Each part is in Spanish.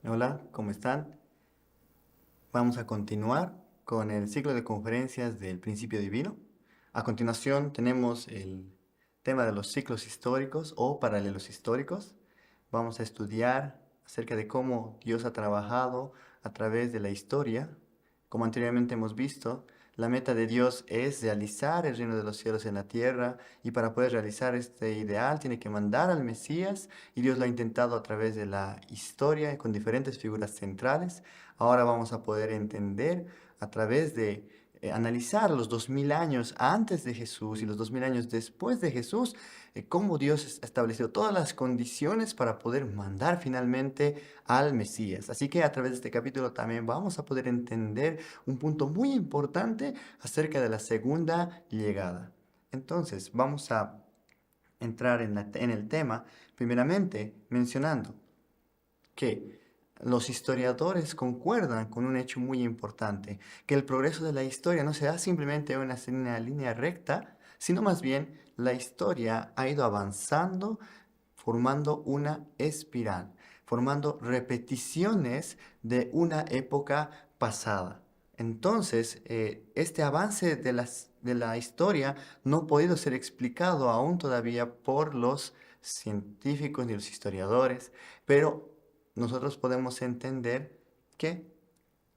Hola, ¿cómo están? Vamos a continuar con el ciclo de conferencias del principio divino. A continuación tenemos el tema de los ciclos históricos o paralelos históricos. Vamos a estudiar acerca de cómo Dios ha trabajado a través de la historia. Como anteriormente hemos visto, la meta de Dios es realizar el reino de los cielos en la tierra, y para poder realizar este ideal tiene que mandar al Mesías, y Dios lo ha intentado a través de la historia con diferentes figuras centrales. Ahora vamos a poder entender a través de analizar los 2000 años antes de Jesús y los 2000 años después de Jesús, cómo Dios ha establecido todas las condiciones para poder mandar finalmente al Mesías. Así que a través de este capítulo también vamos a poder entender un punto muy importante acerca de la segunda llegada. Entonces, vamos a entrar en el tema, primeramente mencionando que los historiadores concuerdan con un hecho muy importante, que el progreso de la historia no se da simplemente en una línea recta, sino más bien la historia ha ido avanzando formando una espiral, formando repeticiones de una época pasada. Entonces, este avance de la historia no ha podido ser explicado aún todavía por los científicos ni los historiadores, pero nosotros podemos entender que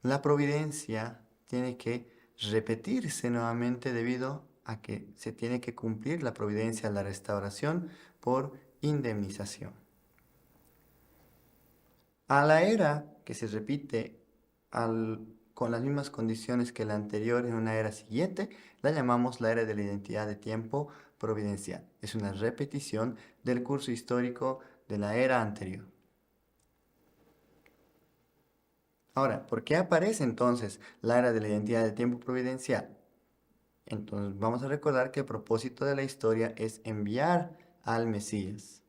la providencia tiene que repetirse nuevamente debido a que se tiene que cumplir la providencia de la restauración por indemnización. A la era que se repite con las mismas condiciones que la anterior en una era siguiente, la llamamos la era de la identidad de tiempo providencial. Es una repetición del curso histórico de la era anterior. Ahora, ¿por qué aparece entonces la era de la identidad de tiempo providencial? Entonces vamos a recordar que el propósito de la historia es enviar al Mesías.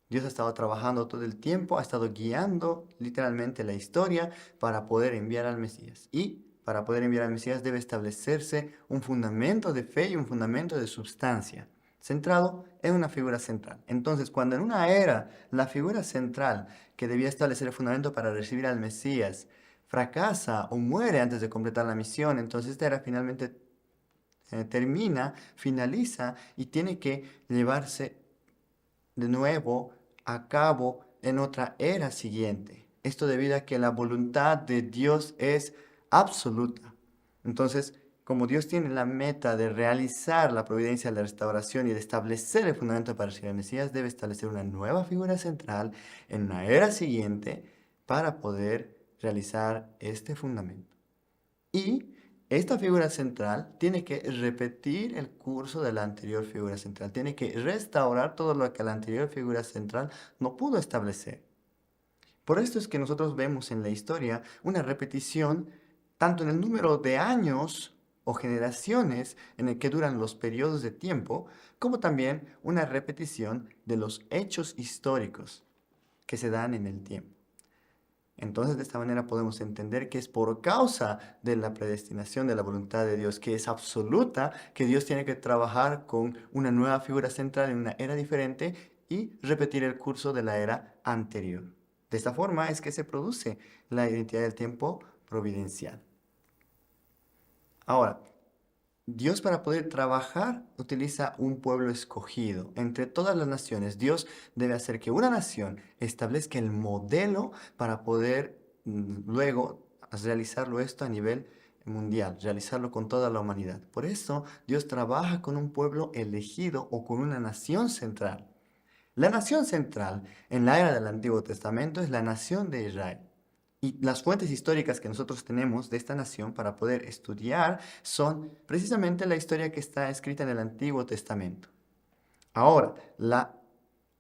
Dios ha estado trabajando todo el tiempo, ha estado guiando literalmente la historia para poder enviar al Mesías. Y para poder enviar al Mesías debe establecerse un fundamento de fe y un fundamento de substancia, centrado en una figura central. Entonces, cuando en una era la figura central que debía establecer el fundamento para recibir al Mesías fracasa o muere antes de completar la misión, entonces esta era finalmente termina, finaliza y tiene que llevarse de nuevo a cabo en otra era siguiente. Esto debido a que la voluntad de Dios es absoluta. Entonces, como Dios tiene la meta de realizar la providencia de la restauración y de establecer el fundamento para recibir al Mesías, debe establecer una nueva figura central en una era siguiente para poder realizar este fundamento. Y esta figura central tiene que repetir el curso de la anterior figura central, tiene que restaurar todo lo que la anterior figura central no pudo establecer. Por esto es que nosotros vemos en la historia una repetición tanto en el número de años o generaciones en el que duran los periodos de tiempo, como también una repetición de los hechos históricos que se dan en el tiempo. Entonces, de esta manera podemos entender que es por causa de la predestinación de la voluntad de Dios, que es absoluta, que Dios tiene que trabajar con una nueva figura central en una era diferente y repetir el curso de la era anterior. De esta forma es que se produce la identidad del tiempo providencial. Ahora, Dios, para poder trabajar, utiliza un pueblo escogido entre todas las naciones. Dios debe hacer que una nación establezca el modelo para poder luego realizarlo esto a nivel mundial, realizarlo con toda la humanidad. Por eso Dios trabaja con un pueblo elegido o con una nación central. La nación central en la era del Antiguo Testamento es la nación de Israel. Y las fuentes históricas que nosotros tenemos de esta nación para poder estudiar son precisamente la historia que está escrita en el Antiguo Testamento. Ahora,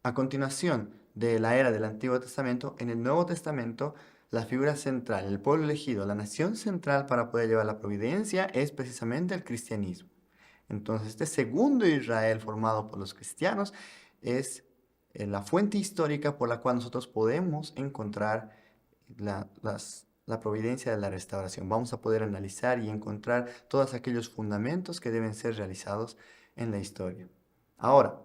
a continuación de la era del Antiguo Testamento, en el Nuevo Testamento, la figura central, el pueblo elegido, la nación central para poder llevar la providencia es precisamente el cristianismo. Entonces, este segundo Israel formado por los cristianos es la fuente histórica por la cual nosotros podemos encontrar la providencia de la restauración. Vamos a poder analizar y encontrar todos aquellos fundamentos que deben ser realizados en la historia. Ahora,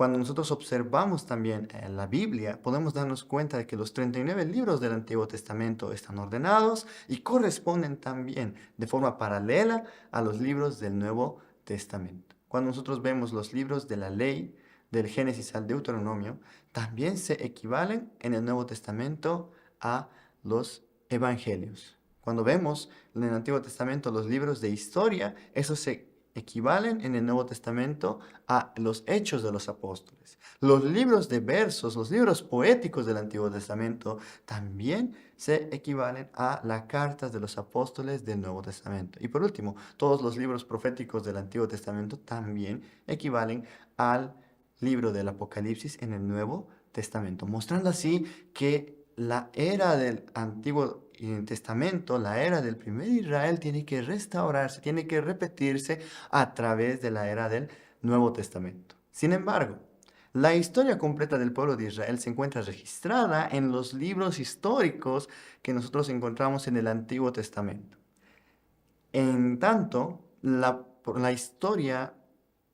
Cuando nosotros observamos también la Biblia, podemos darnos cuenta de que los 39 libros del Antiguo Testamento están ordenados y corresponden también de forma paralela a los libros del Nuevo Testamento. Cuando nosotros vemos los libros de la ley, del Génesis al Deuteronomio, también se equivalen en el Nuevo Testamento a los evangelios. Cuando vemos en el Antiguo Testamento los libros de historia, esos se equivalen en el Nuevo Testamento a los hechos de los apóstoles. Los libros de versos, los libros poéticos del Antiguo Testamento también se equivalen a las cartas de los apóstoles del Nuevo Testamento. Y por último, todos los libros proféticos del Antiguo Testamento también equivalen al libro del Apocalipsis en el Nuevo Testamento, mostrando así que la era del Antiguo Testamento, la era del primer Israel, tiene que restaurarse, tiene que repetirse a través de la era del Nuevo Testamento. Sin embargo, la historia completa del pueblo de Israel se encuentra registrada en los libros históricos que nosotros encontramos en el Antiguo Testamento. En tanto, la historia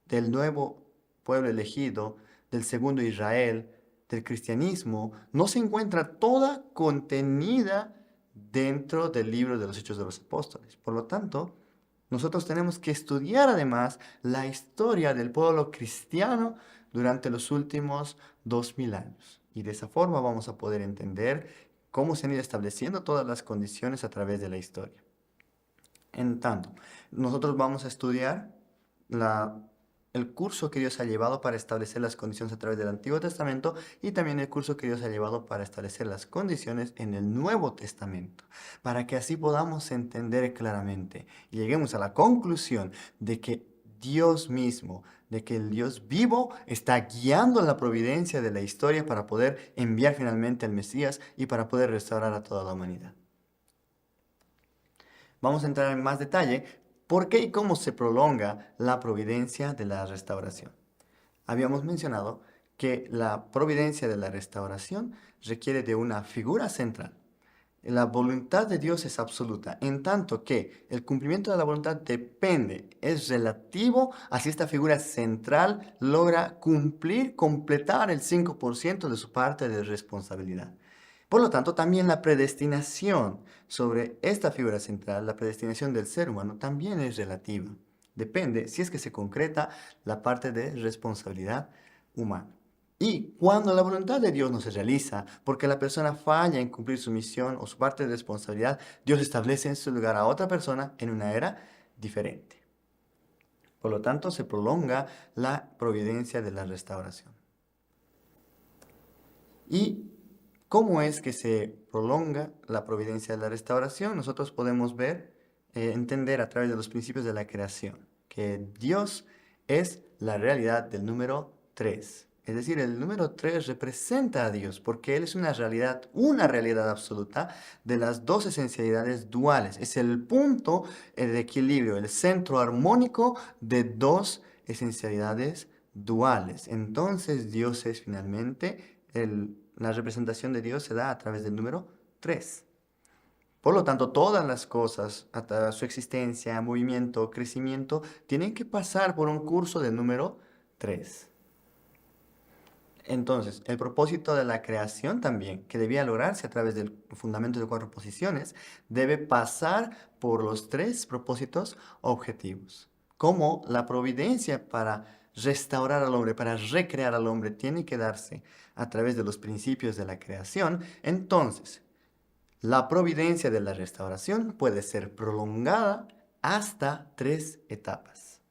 del nuevo pueblo elegido, del segundo Israel, del cristianismo, no se encuentra toda contenida dentro del libro de los Hechos de los Apóstoles. Por lo tanto, nosotros tenemos que estudiar además la historia del pueblo cristiano durante los últimos 2000 años. Y de esa forma vamos a poder entender cómo se han ido estableciendo todas las condiciones a través de la historia. En tanto, nosotros vamos a estudiar el curso que Dios ha llevado para establecer las condiciones a través del Antiguo Testamento y también el curso que Dios ha llevado para establecer las condiciones en el Nuevo Testamento, para que así podamos entender claramente y lleguemos a la conclusión de que Dios mismo, de que el Dios vivo está guiando la providencia de la historia para poder enviar finalmente al Mesías y para poder restaurar a toda la humanidad. Vamos a entrar en más detalle por qué y cómo se prolonga la providencia de la restauración. Habíamos mencionado que la providencia de la restauración requiere de una figura central. La voluntad de Dios es absoluta, en tanto que el cumplimiento de la voluntad depende, es relativo a si esta figura central logra cumplir, completar el 5% de su parte de responsabilidad. Por lo tanto, también la predestinación sobre esta figura central, la predestinación del ser humano, también es relativa. Depende si es que se concreta la parte de responsabilidad humana. Y cuando la voluntad de Dios no se realiza, porque la persona falla en cumplir su misión o su parte de responsabilidad, Dios establece en su lugar a otra persona en una era diferente. Por lo tanto, se prolonga la providencia de la restauración. ¿Y cómo es que se prolonga la providencia de la restauración? Nosotros podemos entender a través de los principios de la creación, que Dios es la realidad del número 3. Es decir, el número 3 representa a Dios porque Él es una realidad absoluta de las dos esencialidades duales. Es el punto de equilibrio, el centro armónico de dos esencialidades duales. Entonces Dios es finalmente, la representación de Dios se da a través del número 3. Por lo tanto, todas las cosas, hasta su existencia, movimiento, crecimiento, tienen que pasar por un curso del número 3. Entonces, el propósito de la creación también, que debía lograrse a través del fundamento de 4 posiciones, debe pasar por los 3 propósitos objetivos. Como la providencia para restaurar al hombre, para recrear al hombre, tiene que darse a través de los principios de la creación, entonces, la providencia de la restauración puede ser prolongada hasta 3 etapas.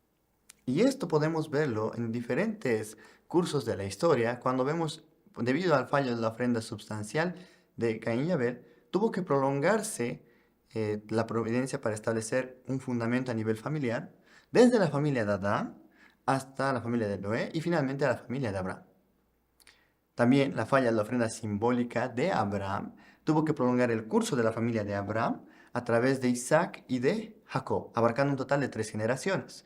Y esto podemos verlo en diferentes cursos de la historia, cuando vemos, debido al fallo de la ofrenda substancial de Caín y Abel, tuvo que prolongarse la providencia para establecer un fundamento a nivel familiar, desde la familia de Adán hasta la familia de Noé y finalmente a la familia de Abraham. También la falla de la ofrenda simbólica de Abraham tuvo que prolongar el curso de la familia de Abraham a través de Isaac y de Jacob, abarcando un total de 3 generaciones.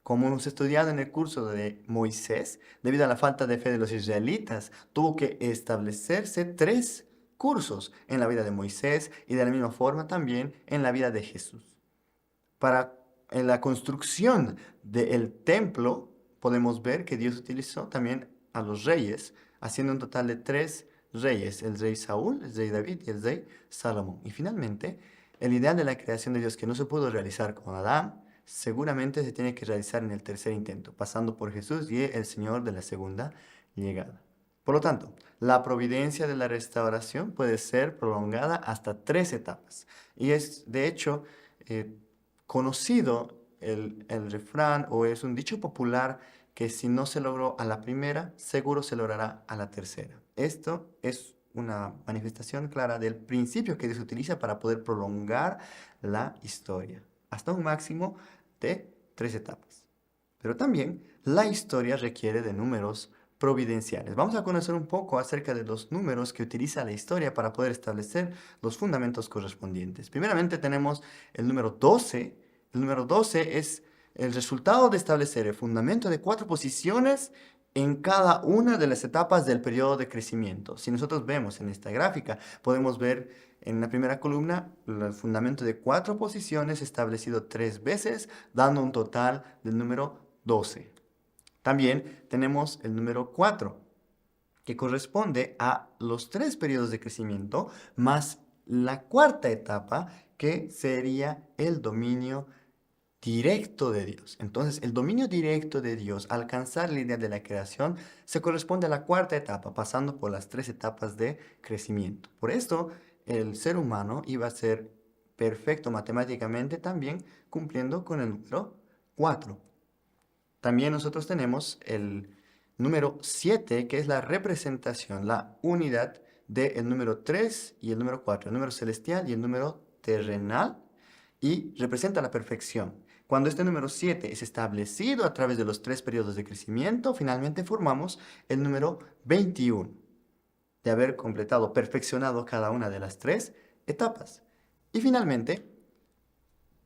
Como hemos estudiado en el curso de Moisés, debido a la falta de fe de los israelitas, tuvo que establecerse 3 cursos en la vida de Moisés y de la misma forma también en la vida de Jesús. En la construcción del templo podemos ver que Dios utilizó también a los reyes, haciendo un total de 3 reyes: el rey Saúl, el rey David y el rey Salomón. Y finalmente, el ideal de la creación de Dios que no se pudo realizar con Adán, seguramente se tiene que realizar en el tercer intento, pasando por Jesús y el Señor de la segunda llegada. Por lo tanto, la providencia de la restauración puede ser prolongada hasta 3 etapas. Y es, de hecho, conocido el refrán, o es un dicho popular, que si no se logró a la primera, seguro se logrará a la tercera. Esto es una manifestación clara del principio que Dios utiliza para poder prolongar la historia hasta un máximo de 3 etapas. Pero también la historia requiere de números providenciales. Vamos a conocer un poco acerca de los números que utiliza la historia para poder establecer los fundamentos correspondientes. Primeramente tenemos el número 12. El número 12 es el resultado de establecer el fundamento de 4 posiciones en cada una de las etapas del periodo de crecimiento. Si nosotros vemos en esta gráfica, podemos ver en la primera columna el fundamento de 4 posiciones establecido 3 veces, dando un total del número 12. También tenemos el número 4, que corresponde a los 3 periodos de crecimiento, más la cuarta etapa, que sería el dominio directo de Dios. Entonces, el dominio directo de Dios, alcanzar la idea de la creación, se corresponde a la cuarta etapa, pasando por las 3 etapas de crecimiento. Por esto, el ser humano iba a ser perfecto matemáticamente también, cumpliendo con el número 4. También nosotros tenemos el número 7, que es la representación, la unidad del número 3 y el número 4, el número celestial y el número terrenal, y representa la perfección. Cuando este número 7 es establecido a través de los 3 periodos de crecimiento, finalmente formamos el número 21, de haber completado, perfeccionado cada una de las 3 etapas. Y finalmente,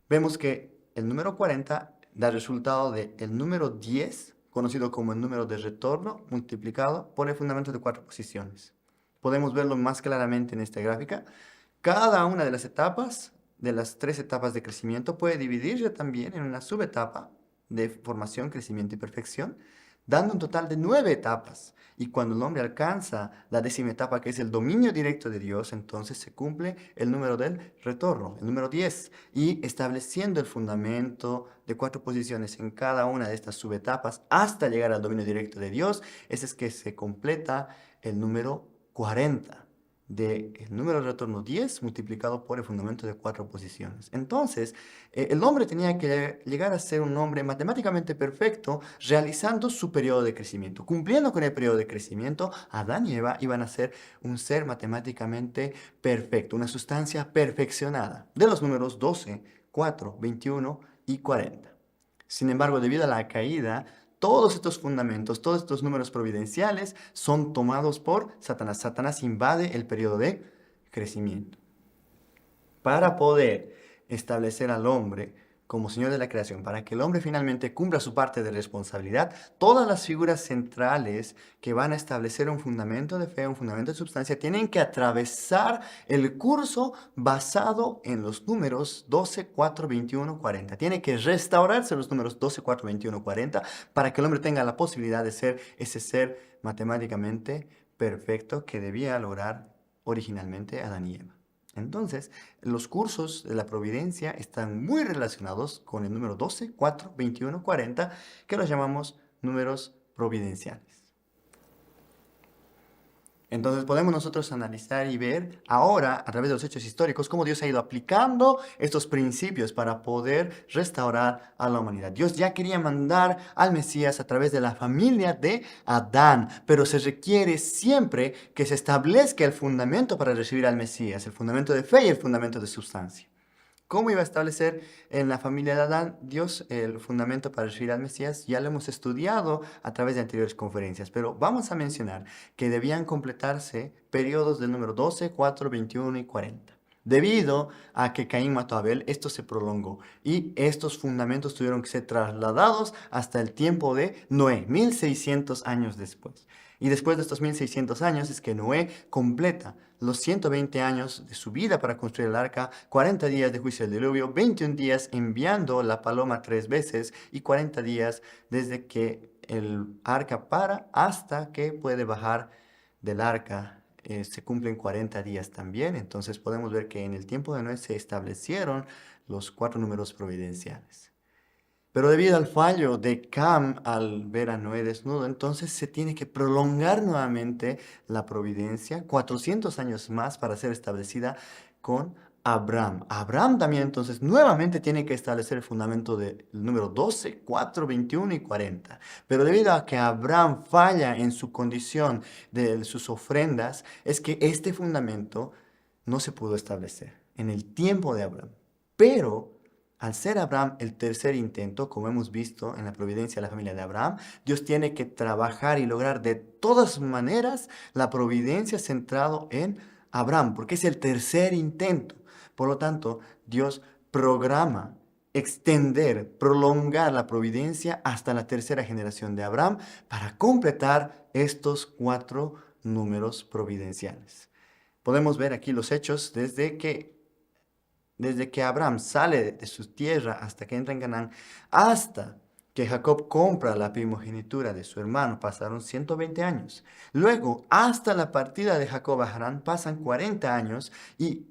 vemos que el número 40 da resultado del número 10, conocido como el número de retorno, multiplicado por el fundamento de 4 posiciones. Podemos verlo más claramente en esta gráfica. Cada una de las etapas, de las 3 etapas de crecimiento, puede dividirse también en una subetapa de formación, crecimiento y perfección, dando un total de 9 etapas. Y cuando el hombre alcanza la 10ª etapa, que es el dominio directo de Dios, entonces se cumple el número del retorno, el número 10. Y estableciendo el fundamento de 4 posiciones en cada una de estas subetapas hasta llegar al dominio directo de Dios, ese es que se completa el número 40. Del número de retorno 10 multiplicado por el fundamento de 4 posiciones. Entonces, el hombre tenía que llegar a ser un hombre matemáticamente perfecto, realizando su periodo de crecimiento. Cumpliendo con el periodo de crecimiento, Adán y Eva iban a ser un ser matemáticamente perfecto, una sustancia perfeccionada, de los números 12, 4, 21 y 40. Sin embargo, debido a la caída, todos estos fundamentos, todos estos números providenciales son tomados por Satanás. Satanás invade el periodo de crecimiento. Para poder establecer al hombre como Señor de la creación, para que el hombre finalmente cumpla su parte de responsabilidad, todas las figuras centrales que van a establecer un fundamento de fe, un fundamento de sustancia, tienen que atravesar el curso basado en los números 12, 4, 21, 40. Tiene que restaurarse los números 12, 4, 21, 40 para que el hombre tenga la posibilidad de ser ese ser matemáticamente perfecto que debía lograr originalmente Adán y Eva. Entonces, los cursos de la providencia están muy relacionados con el número 12, 4, 21, 40, que los llamamos números providenciales. Entonces podemos nosotros analizar y ver ahora, a través de los hechos históricos, cómo Dios ha ido aplicando estos principios para poder restaurar a la humanidad. Dios ya quería mandar al Mesías a través de la familia de Adán, pero se requiere siempre que se establezca el fundamento para recibir al Mesías, el fundamento de fe y el fundamento de sustancia. ¿Cómo iba a establecer en la familia de Adán Dios el fundamento para recibir al Mesías? Ya lo hemos estudiado a través de anteriores conferencias, pero vamos a mencionar que debían completarse periodos del número 12, 4, 21 y 40. Debido a que Caín mató a Abel, esto se prolongó y estos fundamentos tuvieron que ser trasladados hasta el tiempo de Noé, 1600 años después. Y después de estos 1600 años es que Noé completa los 120 años de su vida para construir el arca, 40 días de juicio del diluvio, 21 días enviando la paloma 3 veces y 40 días desde que el arca para hasta que puede bajar del arca. Se cumplen 40 días también, entonces podemos ver que en el tiempo de Noé se establecieron los 4 números providenciales. Pero debido al fallo de Cam al ver a Noé desnudo, entonces se tiene que prolongar nuevamente la providencia, 400 años más para ser establecida con Abraham. Abraham también entonces nuevamente tiene que establecer el fundamento del número 12, 4, 21 y 40. Pero debido a que Abraham falla en su condición de sus ofrendas, es que este fundamento no se pudo establecer en el tiempo de Abraham. Pero al ser Abraham el tercer intento, como hemos visto en la providencia de la familia de Abraham, Dios tiene que trabajar y lograr de todas maneras la providencia centrado en Abraham, porque es el tercer intento. Por lo tanto, Dios programa extender, prolongar la providencia hasta la tercera generación de Abraham para completar estos 4 números providenciales. Podemos ver aquí los hechos desde que Abraham sale de su tierra hasta que entra en Canaán, hasta que Jacob compra la primogenitura de su hermano, pasaron 120 años. Luego, hasta la partida de Jacob a Harán, pasan 40 años y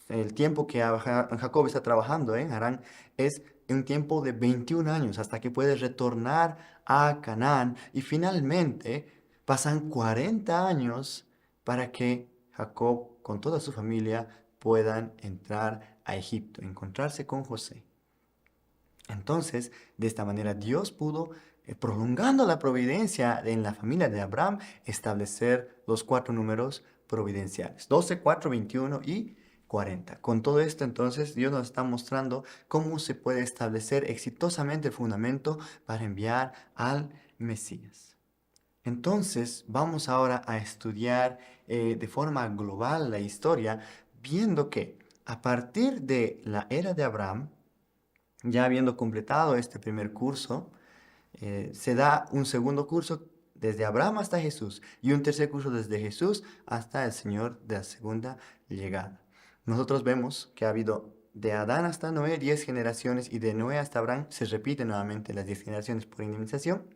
el tiempo que Jacob está trabajando en Harán es un tiempo de 21 años, hasta que puede retornar a Canaán. Y finalmente pasan 40 años para que Jacob con toda su familia puedan entrar a Egipto, encontrarse con José. Entonces, de esta manera Dios pudo, prolongando la providencia en la familia de Abraham, establecer los 4 números providenciales, 12, 4, 21 y 40. Con todo esto, entonces, Dios nos está mostrando cómo se puede establecer exitosamente el fundamento para enviar al Mesías. Entonces, vamos ahora a estudiar de forma global la historia, viendo que a partir de la era de Abraham, ya habiendo completado este primer curso, se da un segundo curso desde Abraham hasta Jesús y un tercer curso desde Jesús hasta el Señor de la segunda llegada. Nosotros vemos que ha habido de Adán hasta Noé 10 generaciones y de Noé hasta Abraham se repiten nuevamente las 10 generaciones por indemnización.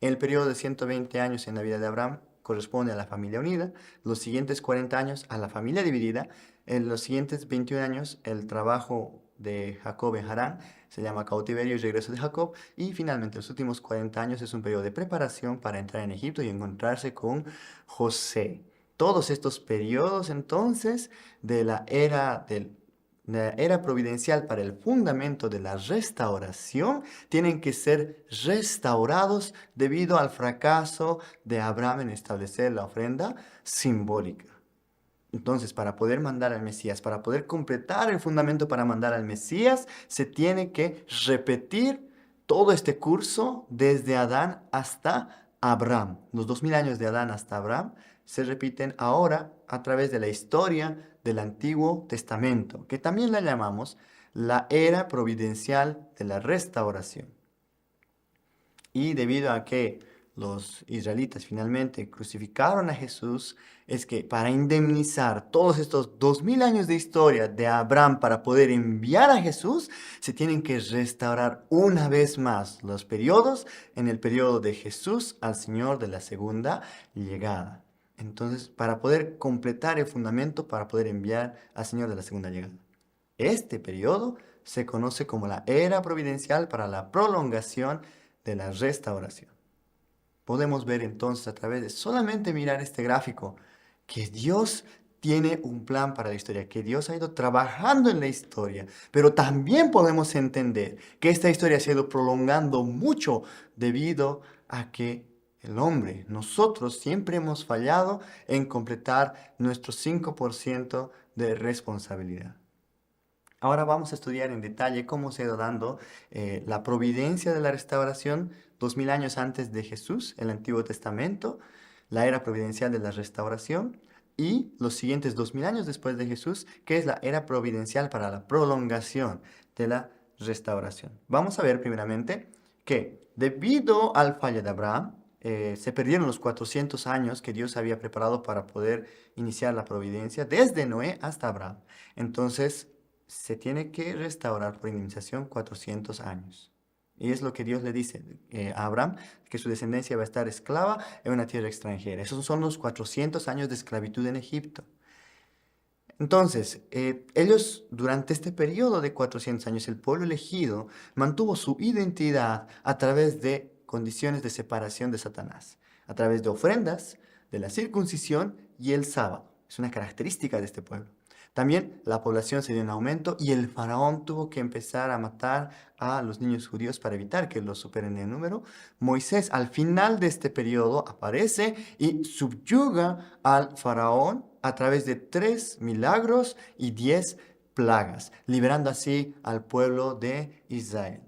El periodo de 120 años en la vida de Abraham corresponde a la familia unida, los siguientes 40 años a la familia dividida, en los siguientes 21 años el trabajo de Jacob en Harán se llama cautiverio y regreso de Jacob, y finalmente los últimos 40 años es un periodo de preparación para entrar en Egipto y encontrarse con José. Todos estos periodos entonces de la era providencial para el fundamento de la restauración tienen que ser restaurados debido al fracaso de Abraham en establecer la ofrenda simbólica. Entonces, para poder mandar al Mesías, para poder completar el fundamento para mandar al Mesías, se tiene que repetir todo este curso desde Adán hasta Abraham. Los 2000 años de Adán hasta Abraham se repiten ahora a través de la historia del Antiguo Testamento, que también la llamamos la era providencial de la restauración. Y debido a que los israelitas finalmente crucificaron a Jesús, es que para indemnizar todos estos 2000 años de historia de Abraham para poder enviar a Jesús, se tienen que restaurar una vez más los periodos en el periodo de Jesús al Señor de la segunda llegada. Entonces, para poder completar el fundamento, para poder enviar al Señor de la segunda llegada. Este periodo se conoce como la era providencial para la prolongación de la restauración. Podemos ver entonces a través de solamente mirar este gráfico que Dios tiene un plan para la historia, que Dios ha ido trabajando en la historia, pero también podemos entender que esta historia se ha ido prolongando mucho debido a que el hombre, nosotros siempre hemos fallado en completar nuestro 5% de responsabilidad. Ahora vamos a estudiar en detalle cómo se ha ido dando la providencia de la restauración 2000 años antes de Jesús, el Antiguo Testamento, la era providencial de la restauración y los siguientes 2000 años después de Jesús, que es la era providencial para la prolongación de la restauración. Vamos a ver primeramente que debido al fallo de Abraham, se perdieron los 400 años que Dios había preparado para poder iniciar la providencia desde Noé hasta Abraham. Entonces, se tiene que restaurar por indemnización 400 años. Y es lo que Dios le dice a Abraham, que su descendencia va a estar esclava en una tierra extranjera. Esos son los 400 años de esclavitud en Egipto. Entonces, ellos durante este periodo de 400 años, el pueblo elegido mantuvo su identidad a través de condiciones de separación de Satanás, a través de ofrendas, de la circuncisión y el sábado. Es una característica de este pueblo. También la población se dio en aumento y el faraón tuvo que empezar a matar a los niños judíos para evitar que los superen en número. Moisés al final de este periodo aparece y subyuga al faraón a través de 3 milagros y 10 plagas, liberando así al pueblo de Israel.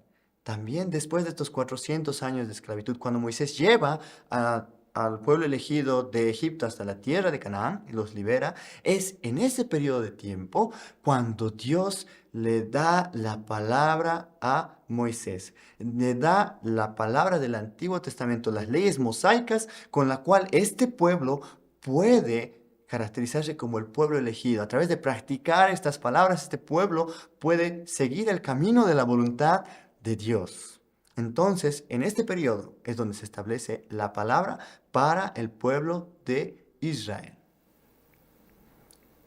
También después de estos 400 años de esclavitud, cuando Moisés lleva al pueblo elegido de Egipto hasta la tierra de Canaán y los libera, es en ese periodo de tiempo cuando Dios le da la palabra a Moisés. Le da la palabra del Antiguo Testamento, las leyes mosaicas, con la cual este pueblo puede caracterizarse como el pueblo elegido. A través de practicar estas palabras, este pueblo puede seguir el camino de la voluntad de Dios. Entonces, en este periodo es donde se establece la palabra para el pueblo de Israel.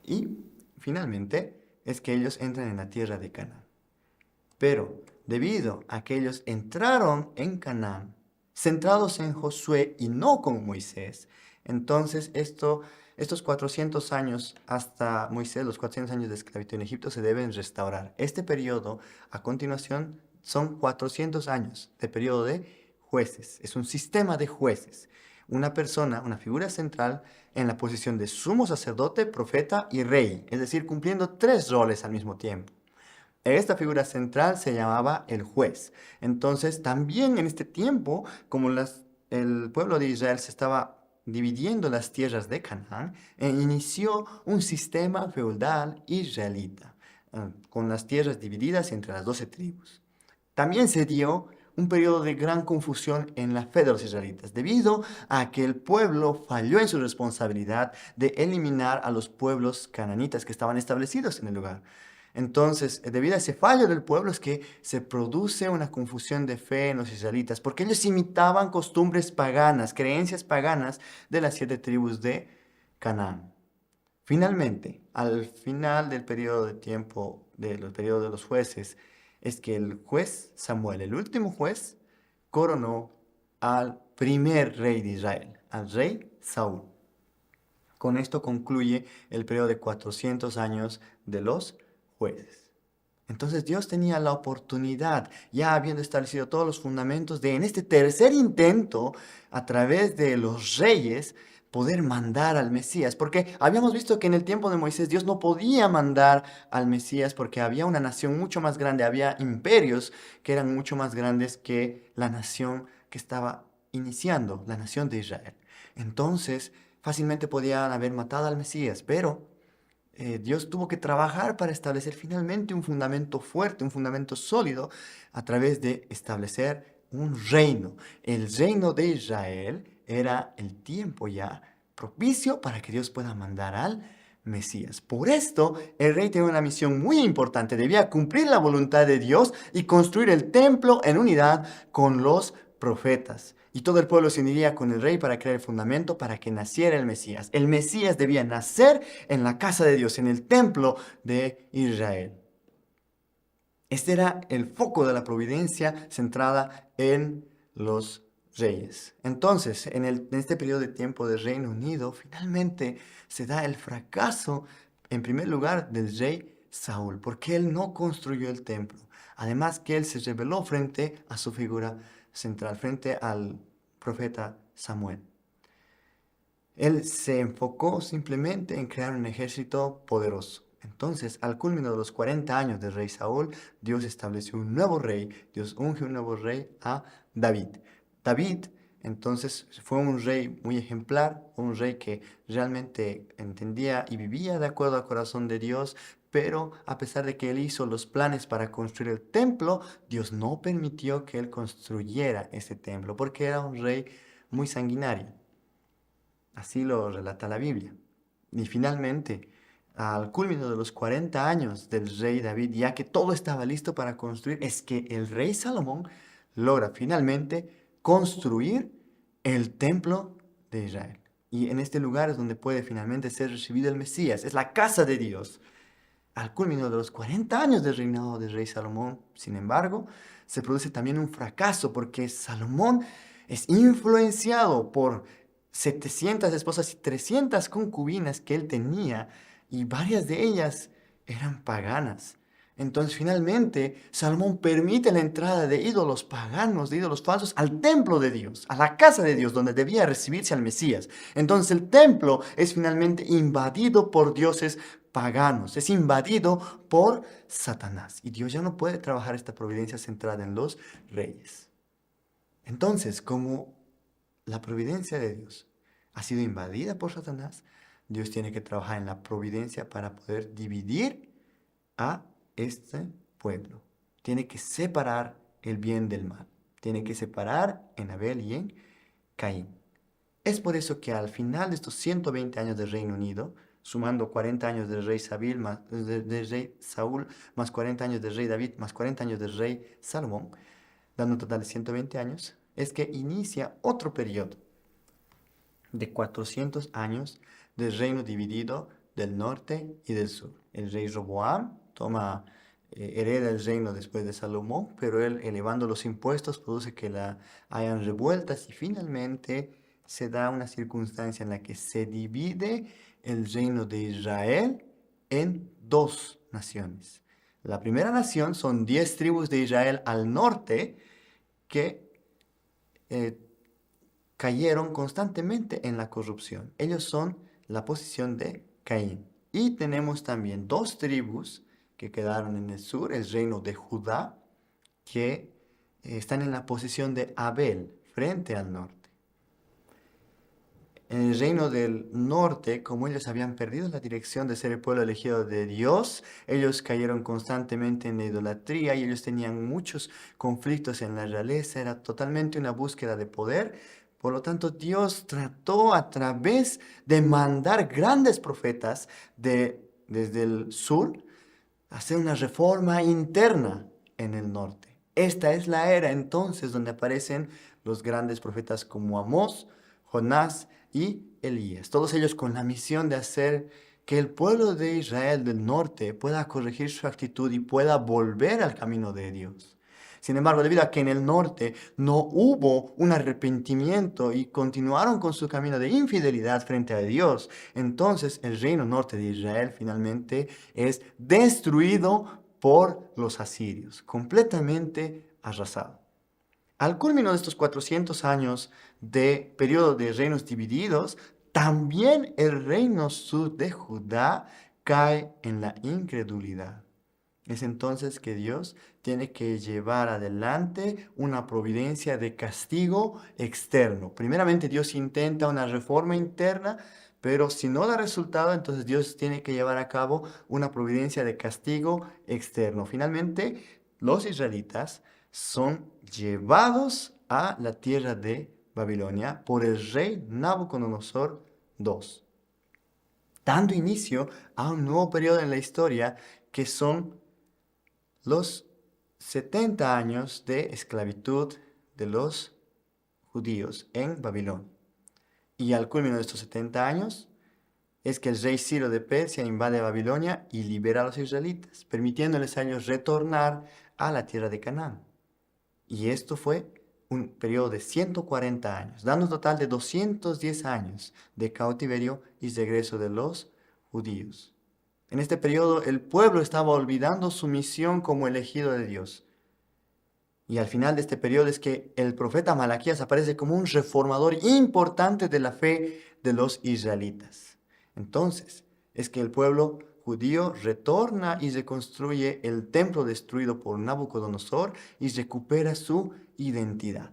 Y finalmente es que ellos entran en la tierra de Canaán. Pero debido a que ellos entraron en Canaán, centrados en Josué y no con Moisés, entonces estos 400 años hasta Moisés, los 400 años de esclavitud en Egipto, se deben restaurar. Este periodo, a continuación, son 400 años de periodo de jueces. Es un sistema de jueces. Una persona, una figura central en la posición de sumo sacerdote, profeta y rey, es decir, cumpliendo 3 roles al mismo tiempo. Esta figura central se llamaba el juez. Entonces, también en este tiempo, como el pueblo de Israel se estaba dividiendo las tierras de Canaán, inició un sistema feudal israelita, con las tierras divididas entre las 12 tribus. También se dio un periodo de gran confusión en la fe de los israelitas, debido a que el pueblo falló en su responsabilidad de eliminar a los pueblos cananitas que estaban establecidos en el lugar. Entonces, debido a ese fallo del pueblo es que se produce una confusión de fe en los israelitas, porque ellos imitaban costumbres paganas, creencias paganas de las 7 tribus de Canaán. Finalmente, al final del periodo de tiempo, del periodo de los jueces, es que el juez Samuel, el último juez, coronó al primer rey de Israel, al rey Saúl. Con esto concluye el periodo de 400 años de los jueces. Entonces Dios tenía la oportunidad, ya habiendo establecido todos los fundamentos, de en este tercer intento, a través de los reyes, poder mandar al Mesías. Porque habíamos visto que en el tiempo de Moisés Dios no podía mandar al Mesías porque había una nación mucho más grande, había imperios que eran mucho más grandes que la nación que estaba iniciando, la nación de Israel. Entonces, fácilmente podían haber matado al Mesías, pero Dios tuvo que trabajar para establecer finalmente un fundamento fuerte, un fundamento sólido, a través de establecer un reino. El reino de Israel era el tiempo ya propicio para que Dios pueda mandar al Mesías. Por esto, el rey tenía una misión muy importante. Debía cumplir la voluntad de Dios y construir el templo en unidad con los profetas. Y todo el pueblo se uniría con el rey para crear el fundamento para que naciera el Mesías. El Mesías debía nacer en la casa de Dios, en el templo de Israel. Este era el foco de la providencia centrada en los reyes. Entonces, en este periodo de tiempo del Reino Unido, finalmente se da el fracaso, en primer lugar, del rey Saúl, porque él no construyó el templo. Además que él se rebeló frente a su figura central, frente al profeta Samuel. Él se enfocó simplemente en crear un ejército poderoso. Entonces, al culmino de los 40 años del rey Saúl, Dios estableció un nuevo rey, Dios unge un nuevo rey a David. David, entonces, fue un rey muy ejemplar, un rey que realmente entendía y vivía de acuerdo al corazón de Dios, pero a pesar de que él hizo los planes para construir el templo, Dios no permitió que él construyera ese templo, porque era un rey muy sanguinario. Así lo relata la Biblia. Y finalmente, al culmino de los 40 años del rey David, ya que todo estaba listo para construir, es que el rey Salomón logra finalmente construir el templo de Israel. Y en este lugar es donde puede finalmente ser recibido el Mesías. Es la casa de Dios. Al culmino de los 40 años del reinado del rey Salomón, sin embargo, se produce también un fracaso porque Salomón es influenciado por 700 esposas y 300 concubinas que él tenía, y varias de ellas eran paganas. Entonces finalmente Salomón permite la entrada de ídolos paganos, de ídolos falsos, al templo de Dios, a la casa de Dios, donde debía recibirse al Mesías. Entonces el templo es finalmente invadido por dioses paganos, es invadido por Satanás. Y Dios ya no puede trabajar esta providencia centrada en los reyes. Entonces, como la providencia de Dios ha sido invadida por Satanás, Dios tiene que trabajar en la providencia para poder dividir a este pueblo. Tiene que separar el bien del mal. Tiene que separar en Abel y en Caín. Es por eso que al final de estos 120 años del Reino Unido, sumando 40 años del rey del rey Saúl, más 40 años del rey David, más 40 años del rey Salomón, dando un total de 120 años, es que inicia otro periodo de 400 años del reino dividido del norte y del sur. El rey Roboam hereda el reino después de Salomón, pero él, elevando los impuestos, produce que hayan revueltas, y finalmente se da una circunstancia en la que se divide el reino de Israel en dos naciones. La primera nación son 10 tribus de Israel al norte que eh, cayeron constantemente en la corrupción. Ellos son la posición de Caín. Y tenemos también dos tribus que quedaron en el sur, el reino de Judá, que están en la posición de Abel, frente al norte. En el reino del norte, como ellos habían perdido la dirección de ser el pueblo elegido de Dios, ellos cayeron constantemente en la idolatría y ellos tenían muchos conflictos en la realeza, era totalmente una búsqueda de poder. Por lo tanto, Dios trató a través de mandar grandes profetas desde el sur hacer una reforma interna en el norte. Esta es la era entonces donde aparecen los grandes profetas como Amós, Jonás y Elías. Todos ellos con la misión de hacer que el pueblo de Israel del norte pueda corregir su actitud y pueda volver al camino de Dios. Sin embargo, debido a que en el norte no hubo un arrepentimiento y continuaron con su camino de infidelidad frente a Dios, entonces el reino norte de Israel finalmente es destruido por los asirios, completamente arrasado. Al culmino de estos 400 años de periodo de reinos divididos, también el reino sur de Judá cae en la incredulidad. Es entonces que Dios tiene que llevar adelante una providencia de castigo externo. Primeramente Dios intenta una reforma interna, pero si no da resultado, entonces Dios tiene que llevar a cabo una providencia de castigo externo. Finalmente, los israelitas son llevados a la tierra de Babilonia por el rey Nabucodonosor II, dando inicio a un nuevo periodo en la historia que son los 70 años de esclavitud de los judíos en Babilonia. Y al culmino de estos 70 años es que el rey Ciro de Persia invade Babilonia y libera a los israelitas, permitiéndoles a ellos retornar a la tierra de Canaán. Y esto fue un periodo de 140 años, dando un total de 210 años de cautiverio y regreso de los judíos. En este periodo el pueblo estaba olvidando su misión como elegido de Dios. Y al final de este periodo es que el profeta Malaquías aparece como un reformador importante de la fe de los israelitas. Entonces, es que el pueblo judío retorna y reconstruye el templo destruido por Nabucodonosor y recupera su identidad.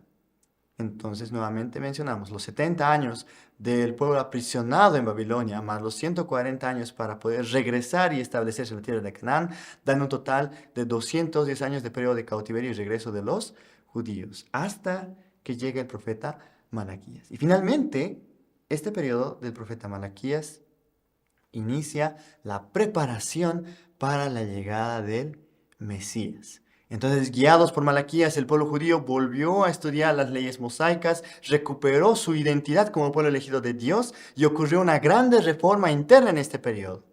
Entonces, nuevamente mencionamos los 70 años del pueblo aprisionado en Babilonia, más los 140 años para poder regresar y establecerse en la tierra de Canaán, dan un total de 210 años de periodo de cautiverio y regreso de los judíos, hasta que llega el profeta Malaquías. Y finalmente, este periodo del profeta Malaquías inicia la preparación para la llegada del Mesías. Entonces, guiados por Malaquías, el pueblo judío volvió a estudiar las leyes mosaicas, recuperó su identidad como pueblo elegido de Dios y ocurrió una grande reforma interna en este periodo.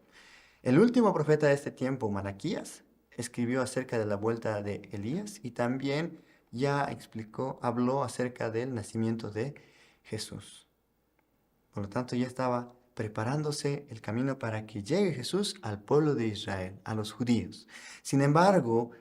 El último profeta de este tiempo, Malaquías, escribió acerca de la vuelta de Elías y también habló acerca del nacimiento de Jesús. Por lo tanto, ya estaba preparándose el camino para que llegue Jesús al pueblo de Israel, a los judíos. Sin embargo,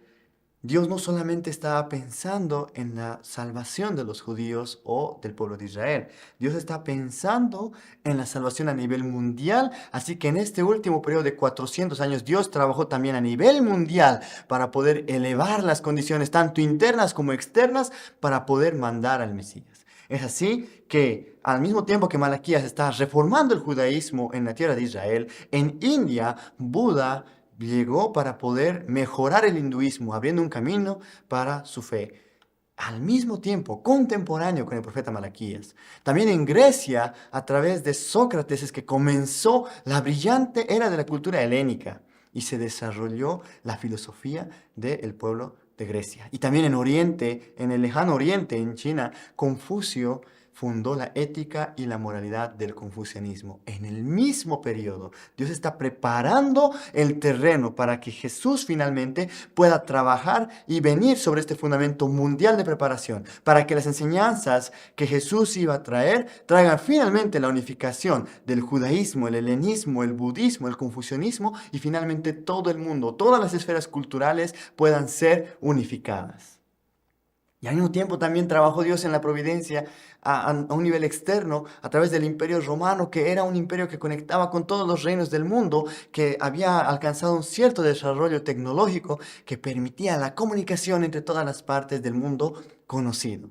Dios no solamente estaba pensando en la salvación de los judíos o del pueblo de Israel. Dios está pensando en la salvación a nivel mundial. Así que en este último periodo de 400 años, Dios trabajó también a nivel mundial para poder elevar las condiciones, tanto internas como externas, para poder mandar al Mesías. Es así que al mismo tiempo que Malaquías está reformando el judaísmo en la tierra de Israel, en India, Buda llegó para poder mejorar el hinduismo, abriendo un camino para su fe. Al mismo tiempo, contemporáneo con el profeta Malaquías. También en Grecia, a través de Sócrates, es que comenzó la brillante era de la cultura helénica y se desarrolló la filosofía del pueblo de Grecia. Y también en Oriente, en el lejano Oriente, en China, Confucio fundó la ética y la moralidad del confucianismo. En el mismo periodo, Dios está preparando el terreno para que Jesús finalmente pueda trabajar y venir sobre este fundamento mundial de preparación, para que las enseñanzas que Jesús iba a traer traigan finalmente la unificación del judaísmo, el helenismo, el budismo, el confucianismo y finalmente todo el mundo, todas las esferas culturales puedan ser unificadas. Y al mismo tiempo también trabajó Dios en la providencia a un nivel externo a través del imperio romano, que era un imperio que conectaba con todos los reinos del mundo, que había alcanzado un cierto desarrollo tecnológico que permitía la comunicación entre todas las partes del mundo conocido.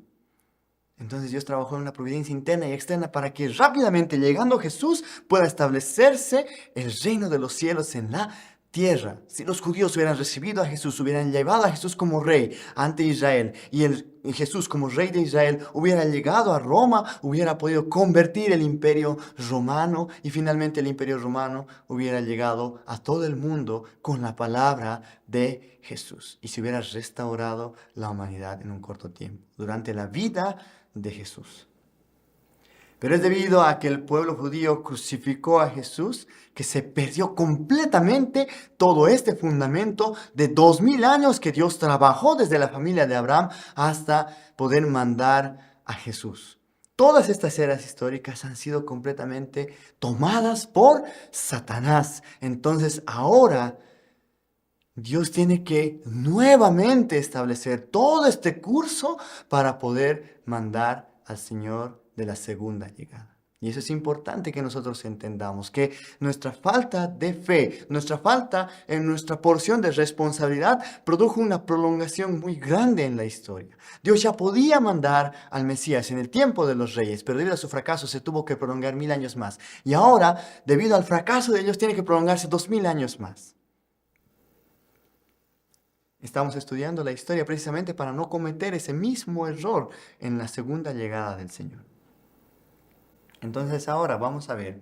Entonces Dios trabajó en una providencia interna y externa para que rápidamente, llegando Jesús, pueda establecerse el reino de los cielos en la tierra. Si los judíos hubieran recibido a Jesús, hubieran llevado a Jesús como rey ante Israel, y Jesús como rey de Israel hubiera llegado a Roma, hubiera podido convertir el imperio romano, y finalmente el imperio romano hubiera llegado a todo el mundo con la palabra de Jesús, y se hubiera restaurado la humanidad en un corto tiempo, durante la vida de Jesús. Pero es debido a que el pueblo judío crucificó a Jesús que se perdió completamente todo este fundamento de 2000 años que Dios trabajó desde la familia de Abraham hasta poder mandar a Jesús. Todas estas eras históricas han sido completamente tomadas por Satanás. Entonces ahora Dios tiene que nuevamente establecer todo este curso para poder mandar al Señor de la segunda llegada. Y eso es importante que nosotros entendamos, que nuestra falta de fe, nuestra falta en nuestra porción de responsabilidad produjo una prolongación muy grande en la historia. Dios ya podía mandar al Mesías en el tiempo de los reyes, pero debido a su fracaso se tuvo que prolongar 1000 años más. Y ahora, debido al fracaso de ellos, tiene que prolongarse 2000 años más. Estamos estudiando la historia precisamente para no cometer ese mismo error en la segunda llegada del Señor. Entonces ahora vamos a ver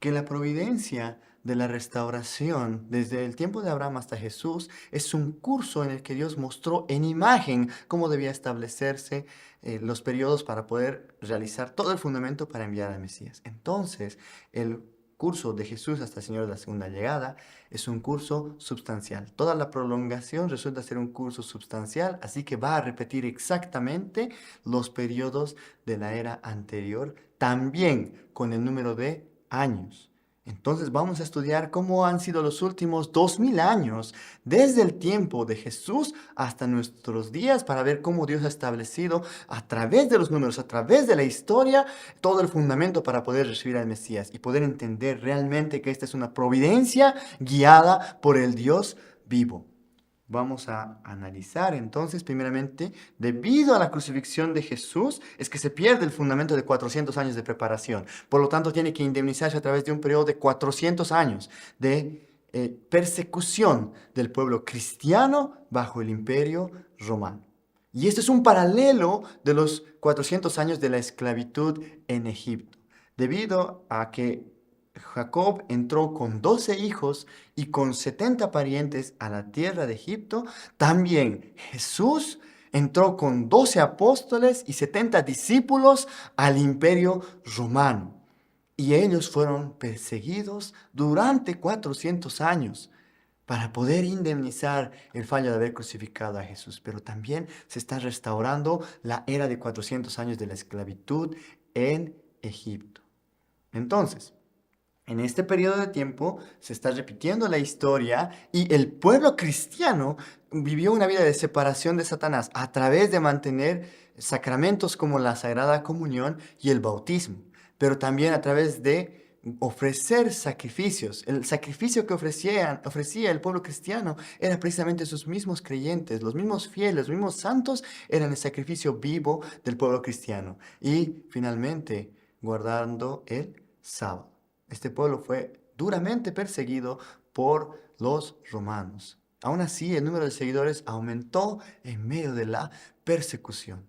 que la providencia de la restauración desde el tiempo de Abraham hasta Jesús es un curso en el que Dios mostró en imagen cómo debía establecerse los periodos para poder realizar todo el fundamento para enviar al Mesías. Entonces, el curso de Jesús hasta el Señor de la segunda llegada es un curso substancial. Toda la prolongación resulta ser un curso substancial, así que va a repetir exactamente los periodos de la era anterior, también con el número de años. Entonces vamos a estudiar cómo han sido los últimos 2000 años, desde el tiempo de Jesús hasta nuestros días, para ver cómo Dios ha establecido a través de los números, a través de la historia, todo el fundamento para poder recibir al Mesías y poder entender realmente que esta es una providencia guiada por el Dios vivo. Vamos a analizar entonces, primeramente, debido a la crucifixión de Jesús, es que se pierde el fundamento de 400 años de preparación. Por lo tanto, tiene que indemnizarse a través de un periodo de 400 años de persecución del pueblo cristiano bajo el imperio romano. Y esto es un paralelo de los 400 años de la esclavitud en Egipto, debido a que Jacob entró con 12 hijos y con 70 parientes a la tierra de Egipto, también Jesús entró con 12 apóstoles y 70 discípulos al imperio romano. Y ellos fueron perseguidos durante 400 años para poder indemnizar el fallo de haber crucificado a Jesús. Pero también se está restaurando la era de 400 años de la esclavitud en Egipto. Entonces, en este periodo de tiempo se está repitiendo la historia y el pueblo cristiano vivió una vida de separación de Satanás a través de mantener sacramentos como la Sagrada Comunión y el bautismo, pero también a través de ofrecer sacrificios. El sacrificio que ofrecía el pueblo cristiano era precisamente sus mismos creyentes, los mismos fieles, los mismos santos eran el sacrificio vivo del pueblo cristiano. Y finalmente, guardando el sábado. Este pueblo fue duramente perseguido por los romanos. Aún así, el número de seguidores aumentó en medio de la persecución.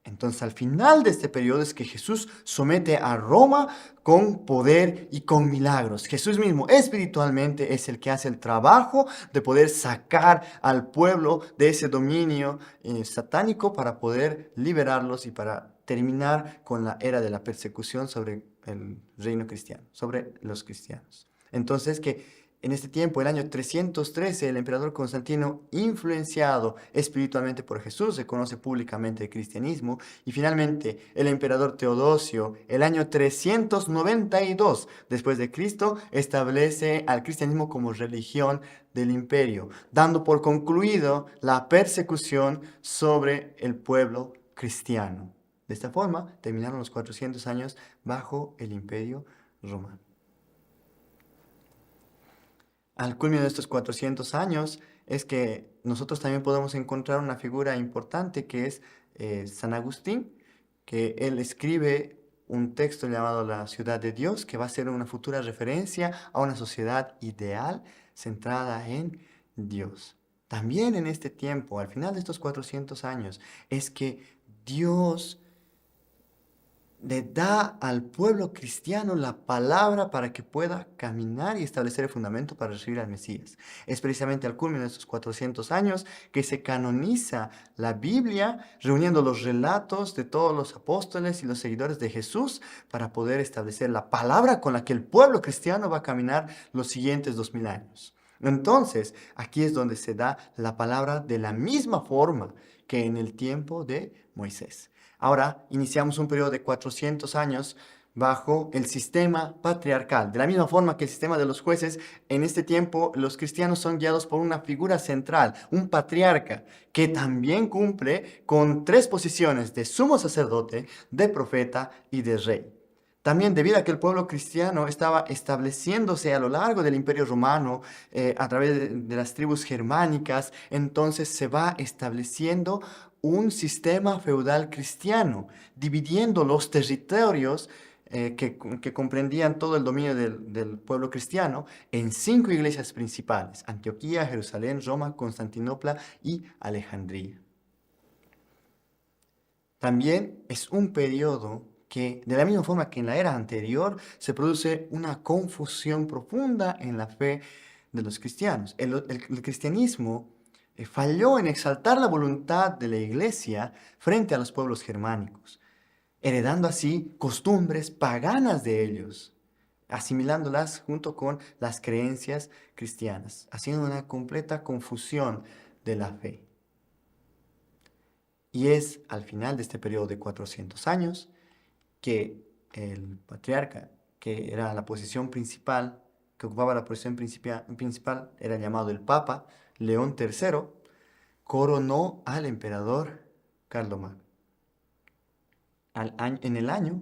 Entonces, al final de este periodo es que Jesús somete a Roma con poder y con milagros. Jesús mismo espiritualmente es el que hace el trabajo de poder sacar al pueblo de ese dominio satánico para poder liberarlos y para terminar con la era de la persecución sobre el reino cristiano, sobre los cristianos. Entonces, que en este tiempo, el año 313, el emperador Constantino, influenciado espiritualmente por Jesús, reconoce públicamente el cristianismo. Y finalmente, el emperador Teodosio, el año 392 después de Cristo, establece al cristianismo como religión del imperio, dando por concluido la persecución sobre el pueblo cristiano. De esta forma, terminaron los 400 años bajo el imperio romano. Al culmino de estos 400 años es que nosotros también podemos encontrar una figura importante que es San Agustín, que él escribe un texto llamado La Ciudad de Dios, que va a ser una futura referencia a una sociedad ideal centrada en Dios. También en este tiempo, al final de estos 400 años, es que Dios le da al pueblo cristiano la palabra para que pueda caminar y establecer el fundamento para recibir al Mesías. Es precisamente al culmino de estos 400 años que se canoniza la Biblia, reuniendo los relatos de todos los apóstoles y los seguidores de Jesús para poder establecer la palabra con la que el pueblo cristiano va a caminar los siguientes 2000 años. Entonces, aquí es donde se da la palabra de la misma forma que en el tiempo de Moisés. Ahora iniciamos un periodo de 400 años bajo el sistema patriarcal. De la misma forma que el sistema de los jueces, en este tiempo los cristianos son guiados por una figura central, un patriarca, que también cumple con 3 posiciones de sumo sacerdote, de profeta y de rey. También debido a que el pueblo cristiano estaba estableciéndose a lo largo del Imperio Romano a través de las tribus germánicas, entonces se va estableciendo un sistema feudal cristiano, dividiendo los territorios que comprendían todo el dominio del pueblo cristiano en 5 iglesias principales: Antioquía, Jerusalén, Roma, Constantinopla y Alejandría. También es un periodo que, de la misma forma que en la era anterior, se produce una confusión profunda en la fe de los cristianos. El cristianismo falló en exaltar la voluntad de la iglesia frente a los pueblos germánicos, heredando así costumbres paganas de ellos, asimilándolas junto con las creencias cristianas, haciendo una completa confusión de la fe. Y es al final de este periodo de 400 años que el patriarca, que era la posición principal, que ocupaba la posición principal, era llamado el Papa León III, coronó al emperador Carlomagno.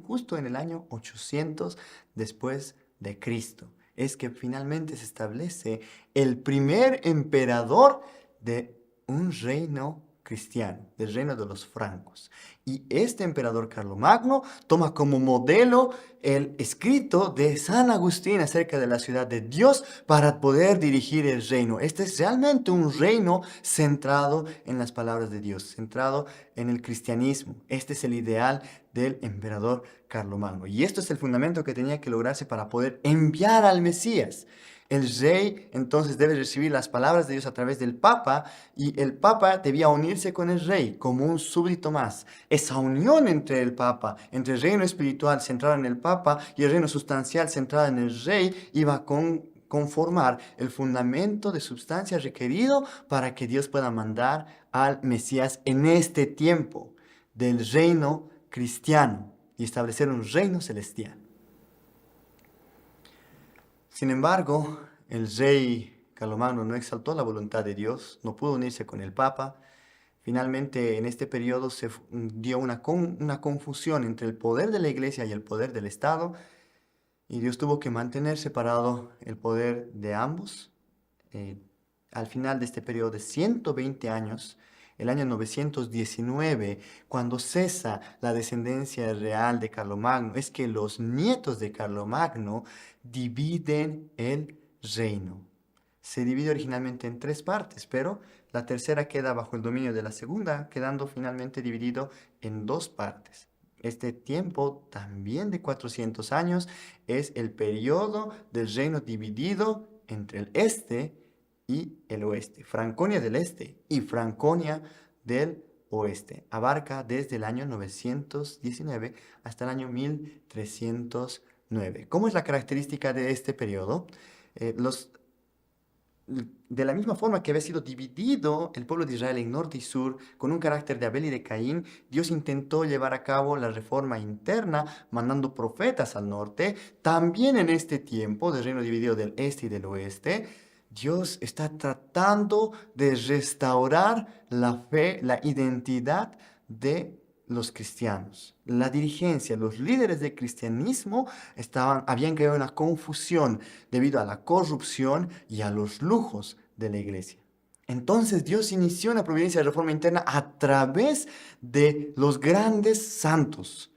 Justo en el año 800 después de Cristo, es que finalmente se establece el primer emperador de un reino cristiano cristiano, del reino de los francos. Y este emperador Carlomagno toma como modelo el escrito de San Agustín acerca de la ciudad de Dios para poder dirigir el reino. Este es realmente un reino centrado en las palabras de Dios, centrado en el cristianismo. Este es el ideal del emperador Carlomagno. Y esto es el fundamento que tenía que lograrse para poder enviar al Mesías. El rey entonces debe recibir las palabras de Dios a través del Papa y el Papa debía unirse con el rey como un súbdito más. Esa unión entre el Papa, entre el reino espiritual centrado en el Papa y el reino sustancial centrado en el rey, iba a conformar el fundamento de sustancia requerido para que Dios pueda mandar al Mesías en este tiempo del reino cristiano y establecer un reino celestial. Sin embargo, el rey Carlomagno no exaltó la voluntad de Dios, no pudo unirse con el Papa. Finalmente, en este periodo se dio una confusión entre el poder de la Iglesia y el poder del Estado, y Dios tuvo que mantener separado el poder de ambos. Al final de este periodo de 120 años, el año 919, cuando cesa la descendencia real de Carlomagno, es que los nietos de Carlomagno dividen el reino. Se divide originalmente en 3 partes, pero la tercera queda bajo el dominio de la segunda, quedando finalmente dividido en 2 partes. Este tiempo, también de 400 años, es el periodo del reino dividido entre el este y el oeste. Franconia del este y Franconia del oeste. Abarca desde el año 919 hasta el año 1309. ¿Cómo es la característica de este periodo? De la misma forma que había sido dividido el pueblo de Israel en norte y sur, con un carácter de Abel y de Caín, Dios intentó llevar a cabo la reforma interna, mandando profetas al norte. También en este tiempo, del reino dividido del este y del oeste, Dios está tratando de restaurar la fe, la identidad de los cristianos. La dirigencia, los líderes del cristianismo habían creado una confusión debido a la corrupción y a los lujos de la iglesia. Entonces Dios inició una providencia de reforma interna a través de los grandes santos.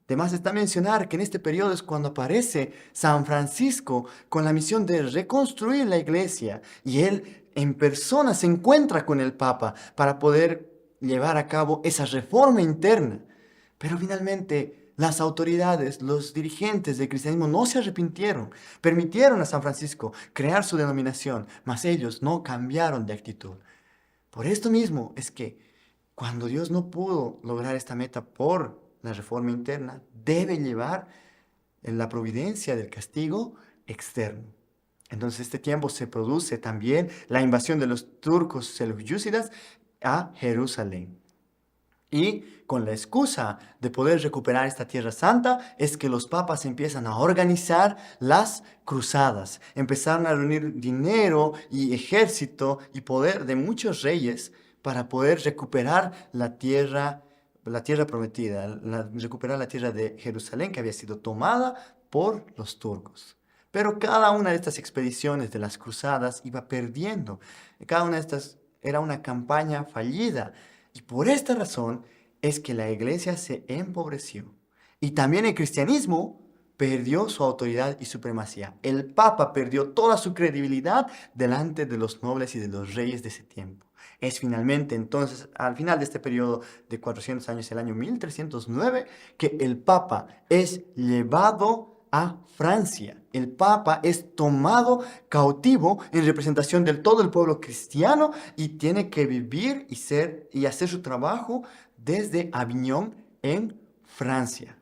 Además está mencionar que en este periodo es cuando aparece San Francisco con la misión de reconstruir la iglesia y él en persona se encuentra con el Papa para poder llevar a cabo esa reforma interna. Pero finalmente las autoridades, los dirigentes del cristianismo no se arrepintieron, permitieron a San Francisco crear su denominación, mas ellos no cambiaron de actitud. Por esto mismo es que cuando Dios no pudo lograr esta meta por la reforma interna, debe llevar en la providencia del castigo externo. Entonces, este tiempo se produce también la invasión de los turcos selyúcidas a Jerusalén. Y con la excusa de poder recuperar esta tierra santa es que los papas empiezan a organizar las cruzadas. Empezaron a reunir dinero y ejército y poder de muchos reyes para poder recuperar la tierra prometida, recuperar la tierra de Jerusalén que había sido tomada por los turcos. Pero cada una de estas expediciones de las cruzadas iba perdiendo. Cada una de estas era una campaña fallida. Y por esta razón es que la iglesia se empobreció. Y también el cristianismo perdió su autoridad y supremacía. El Papa perdió toda su credibilidad delante de los nobles y de los reyes de ese tiempo. Es finalmente entonces, al final de este periodo de 400 años, el año 1309, que el Papa es llevado a Francia. El Papa es tomado cautivo en representación del todo el pueblo cristiano y tiene que vivir y hacer su trabajo desde Aviñón en Francia.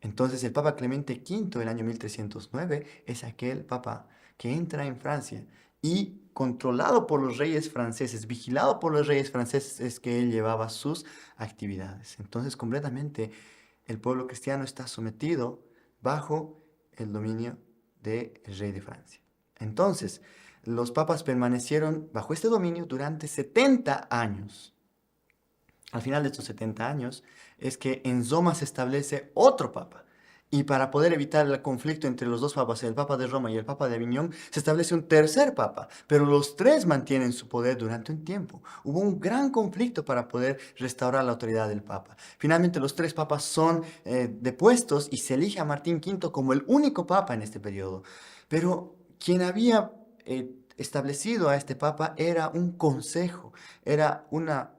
Entonces el Papa Clemente V, el año 1309, es aquel Papa que entra en Francia y controlado por los reyes franceses, vigilado por los reyes franceses, es que él llevaba sus actividades. Entonces completamente el pueblo cristiano está sometido bajo el dominio del rey de Francia. Entonces, los papas permanecieron bajo este dominio durante 70 años. Al final de estos 70 años es que en Roma se establece otro papa. Y para poder evitar el conflicto entre los dos papas, el Papa de Roma y el Papa de Aviñón, se establece un tercer papa, pero los tres mantienen su poder durante un tiempo. Hubo un gran conflicto para poder restaurar la autoridad del papa. Finalmente los tres papas son depuestos y se elige a Martín V como el único papa en este periodo. Pero quien había establecido a este papa era un consejo, era una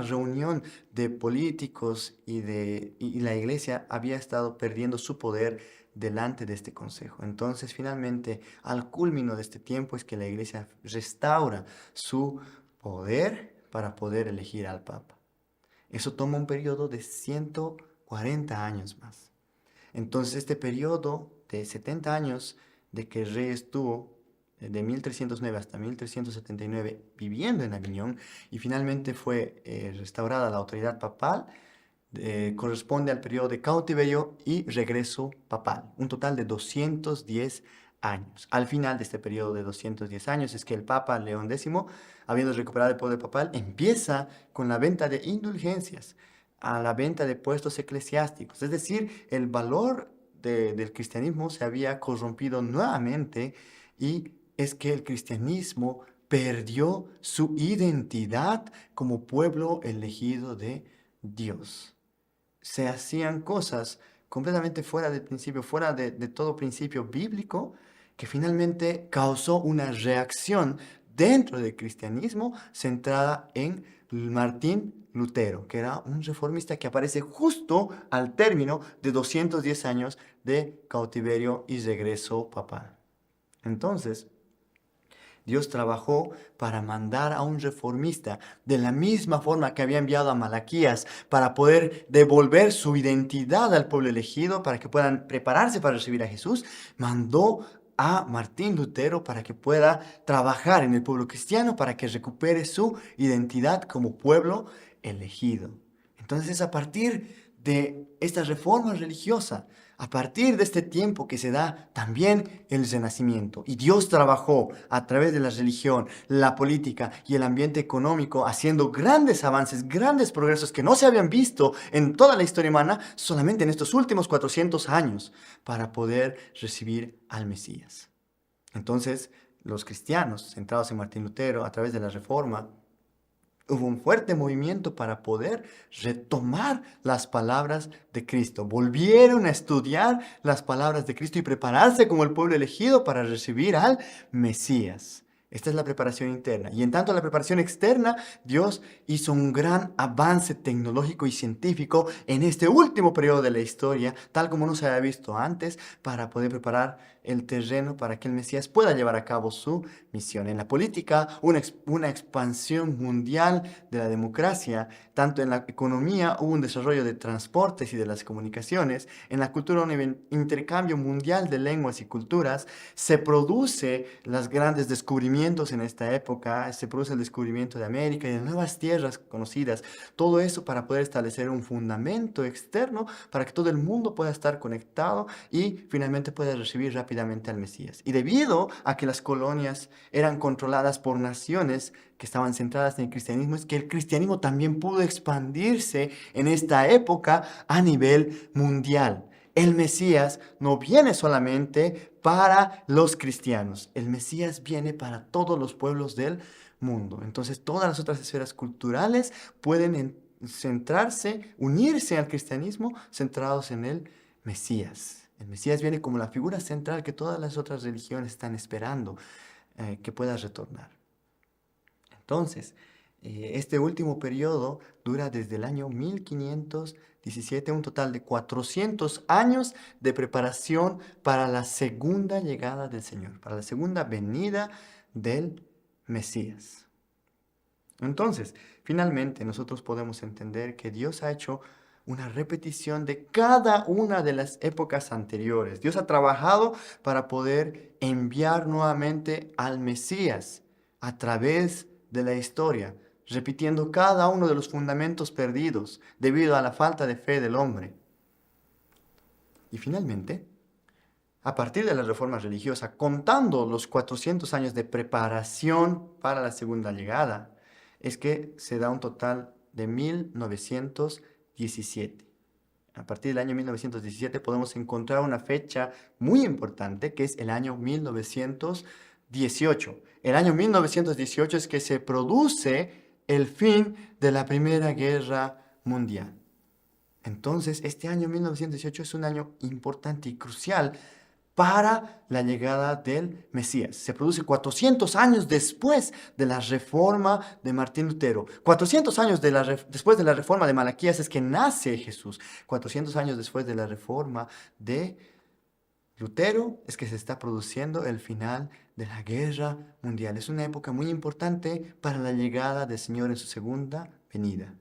reunión de políticos y la iglesia había estado perdiendo su poder delante de este consejo. Entonces, finalmente, al culmino de este tiempo es que la iglesia restaura su poder para poder elegir al papa. Eso toma un periodo de 140 años más. Entonces, este periodo de 70 años de que el rey estuvo de 1309 hasta 1379 viviendo en Aviñón y finalmente fue restaurada la autoridad papal, corresponde al periodo de cautiverio y regreso papal, un total de 210 años. Al final de este periodo de 210 años es que el Papa León X, habiendo recuperado el poder papal, empieza con la venta de indulgencias, a la venta de puestos eclesiásticos, es decir, el valor del cristianismo se había corrompido nuevamente y es que el cristianismo perdió su identidad como pueblo elegido de Dios. Se hacían cosas completamente fuera del principio, fuera de todo principio bíblico, que finalmente causó una reacción dentro del cristianismo centrada en Martín Lutero, que era un reformista que aparece justo al término de 210 años de cautiverio y regreso papal. Entonces, Dios trabajó para mandar a un reformista de la misma forma que había enviado a Malaquías para poder devolver su identidad al pueblo elegido, para que puedan prepararse para recibir a Jesús. Mandó a Martín Lutero para que pueda trabajar en el pueblo cristiano, para que recupere su identidad como pueblo elegido. Entonces es a partir de esta reforma religiosa, a partir de este tiempo que se da también el renacimiento. Y Dios trabajó a través de la religión, la política y el ambiente económico, haciendo grandes avances, grandes progresos que no se habían visto en toda la historia humana, solamente en estos últimos 400 años, para poder recibir al Mesías. Entonces, los cristianos, centrados en Martín Lutero, a través de la Reforma, hubo un fuerte movimiento para poder retomar las palabras de Cristo. Volvieron a estudiar las palabras de Cristo y prepararse como el pueblo elegido para recibir al Mesías. Esta es la preparación interna. Y en tanto la preparación externa, Dios hizo un gran avance tecnológico y científico en este último periodo de la historia, tal como no se había visto antes, para poder preparar el terreno para que el Mesías pueda llevar a cabo su misión. En la política, una expansión mundial de la democracia, tanto en la economía hubo un desarrollo de transportes y de las comunicaciones, en la cultura un intercambio mundial de lenguas y culturas, se produce los grandes descubrimientos en esta época, se produce el descubrimiento de América y de nuevas tierras conocidas, todo eso para poder establecer un fundamento externo para que todo el mundo pueda estar conectado y finalmente pueda recibir rápidamente al Mesías. Y debido a que las colonias eran controladas por naciones que estaban centradas en el cristianismo, es que el cristianismo también pudo expandirse en esta época a nivel mundial. El Mesías no viene solamente para los cristianos, el Mesías viene para todos los pueblos del mundo. Entonces todas las otras esferas culturales pueden centrarse, unirse al cristianismo centrados en el Mesías. El Mesías viene como la figura central que todas las otras religiones están esperando que pueda retornar. Entonces, este último periodo dura desde el año 1517, un total de 400 años de preparación para la segunda llegada del Señor, para la segunda venida del Mesías. Entonces, finalmente nosotros podemos entender que Dios ha hecho una repetición de cada una de las épocas anteriores. Dios ha trabajado para poder enviar nuevamente al Mesías a través de la historia, repitiendo cada uno de los fundamentos perdidos debido a la falta de fe del hombre. Y finalmente, a partir de la reforma religiosa, contando los 400 años de preparación para la segunda llegada, es que se da un total de 1917 a partir del año 1917 podemos encontrar una fecha muy importante que es el año 1918. El año 1918 es que se produce el fin de la Primera Guerra Mundial. Entonces, este año 1918 es un año importante y crucial para la llegada del Mesías. Se produce 400 años después de la reforma de Martín Lutero. 400 años después de la reforma de Malaquías es que nace Jesús. 400 años después de la reforma de Lutero es que se está produciendo el final de la guerra mundial. Es una época muy importante para la llegada del Señor en su segunda venida.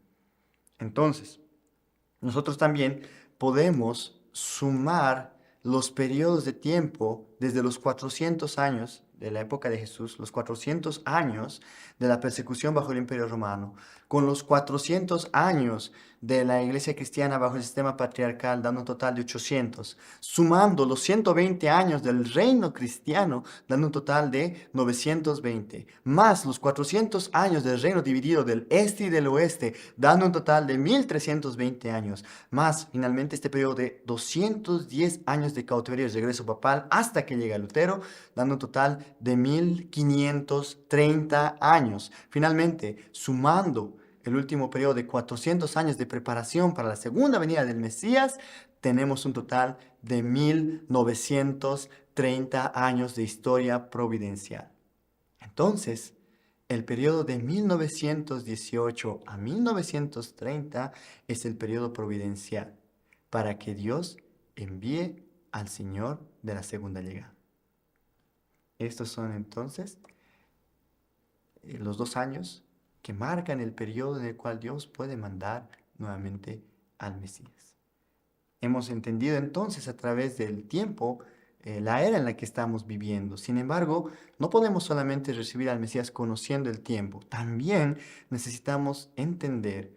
Entonces, nosotros también podemos sumar los periodos de tiempo desde los 400 años de la época de Jesús, los 400 años de la persecución bajo el Imperio Romano, con los 400 años de la Iglesia cristiana bajo el sistema patriarcal, dando un total de 800, sumando los 120 años del reino cristiano, dando un total de 920, más los 400 años del reino dividido del este y del oeste, dando un total de 1320 años, más finalmente este periodo de 210 años de cautiverio y regreso papal hasta que llega Lutero, dando un total de 1530 años. Finalmente, sumando el último periodo de 400 años de preparación para la segunda venida del Mesías, tenemos un total de 1930 años de historia providencial. Entonces, el periodo de 1918 a 1930 es el periodo providencial para que Dios envíe al Señor de la segunda llegada. Estos son entonces los 2 años que marcan el periodo en el cual Dios puede mandar nuevamente al Mesías. Hemos entendido entonces a través del tiempo la era en la que estamos viviendo. Sin embargo, no podemos solamente recibir al Mesías conociendo el tiempo. También necesitamos entender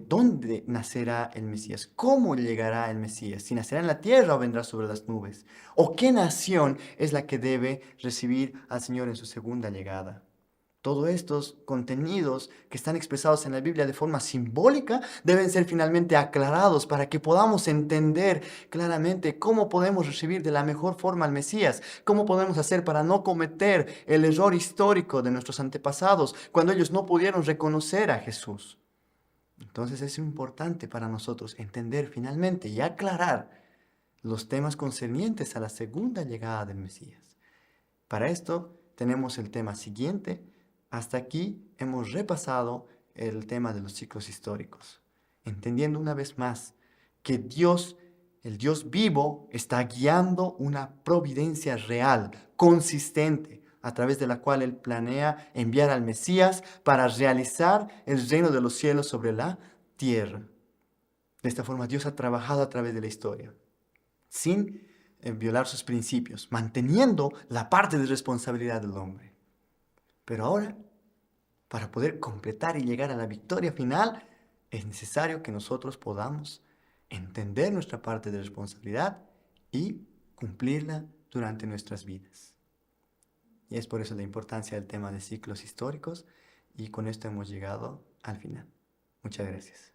dónde nacerá el Mesías, cómo llegará el Mesías, si nacerá en la tierra o vendrá sobre las nubes, o qué nación es la que debe recibir al Señor en su segunda llegada. Todos estos contenidos que están expresados en la Biblia de forma simbólica deben ser finalmente aclarados para que podamos entender claramente cómo podemos recibir de la mejor forma al Mesías, cómo podemos hacer para no cometer el error histórico de nuestros antepasados cuando ellos no pudieron reconocer a Jesús. Entonces es importante para nosotros entender finalmente y aclarar los temas concernientes a la segunda llegada del Mesías. Para esto tenemos el tema siguiente. Hasta aquí hemos repasado el tema de los ciclos históricos, entendiendo una vez más que Dios, el Dios vivo, está guiando una providencia real, consistente, a través de la cual Él planea enviar al Mesías para realizar el reino de los cielos sobre la tierra. De esta forma Dios ha trabajado a través de la historia, sin violar sus principios, manteniendo la parte de responsabilidad del hombre. Pero ahora, para poder completar y llegar a la victoria final, es necesario que nosotros podamos entender nuestra parte de responsabilidad y cumplirla durante nuestras vidas. Y es por eso la importancia del tema de ciclos históricos, y con esto hemos llegado al final. Muchas gracias.